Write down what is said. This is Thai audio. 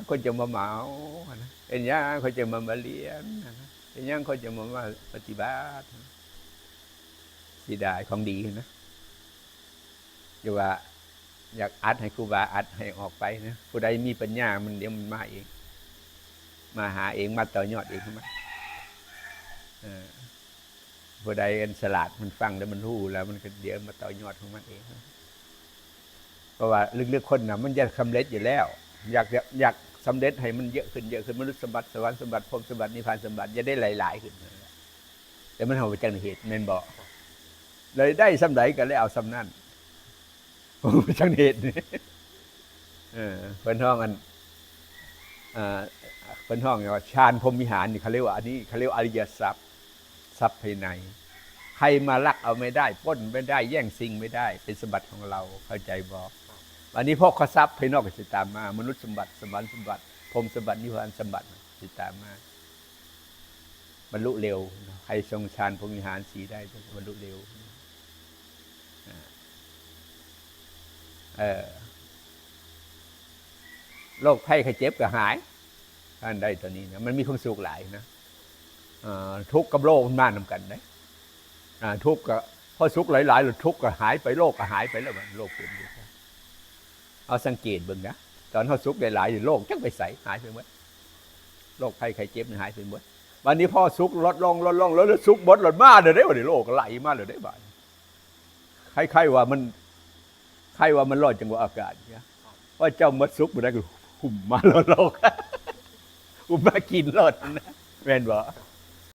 คนจะมาเหมาเป็นยังคนจะมาเรียนเป็นยังคนจะมาปฏิบัติสีได้ของดีนะอย่าว่าอยากอัดให้ครูบาอัดให้ออกไปนะผู้ใดมีปัญญามันเดี๋ยวมันมาเองมาหาเองมาต่อยอดเองมั้ยผู้ใดอันฉลาดมันฟังแล้วมันรู้แล้วมันก็เดี๋ยวมาต่อยอดของมันเองเพราะว่าลึกๆคนน่ะมันอยากสำเร็จอยู่แล้วอยากสำเร็จให้มันเยอะขึ้นมนุษย์สมบัติสวรรค์สมบัติพรหมสมบัตินิพพานสมบัติจะได้หลายๆขึ้นแต่มันเอาไปจังเหตุแม่นบ่เลยได้สำใดก็เลยเอาสำนั้นจังเหตุนี่เพิ่นห้องอันเพิ่นห้องว่าฌานพรหมวิหารนี่เขาเรียกว่าอันนี้เขาเรียกอริยทรัพย์ทรัพย์ภายในใครมาลักเอาไม่ได้ปล้นไม่ได้แย่งสิ่งไม่ได้เป็นสมบัติของเราเข้าใจบ่วันนี้พวกข้อทรัพย์ภายนอกก็สิตามมามนุษย์สมบัติสวรรค์สมบัติพรหมสมบัตินิพพานสมบัติสิตามมาบรรลุเร็วใครทรงฌานพรหมวิหารสีได้บรรลุเร็วโรคภัยไข้เจ็บก็หายท่านได้ตอนนี้นะมันมีความสุขหลายนะทุกข์กับโรคมันมานำกันได้ทุกข์ก็พอสุขหลายๆหรือทุกข์ก็หายไปโรคก็หายไปแล้วมันโรคเป็นอยู่เอาสังเกตเบิ่งนะตอนเขาสุขหลายๆโรคจังไปใส่หายไปหมดโรคภัยไข้เจ็บหายไปหมดวันนี้พอสุขลดลงแล้วสุขหมดหลดมาเดี๋ยวได้โรคไหลมาเดี๋ยวได้บ่ายใครว่ามันรอดจังหวะอากาศเนี่ยว่าเจ้ามัดซุกมาได้ก็หุ่มมาโลกหุ่มมากินรอดนะแม่นบ่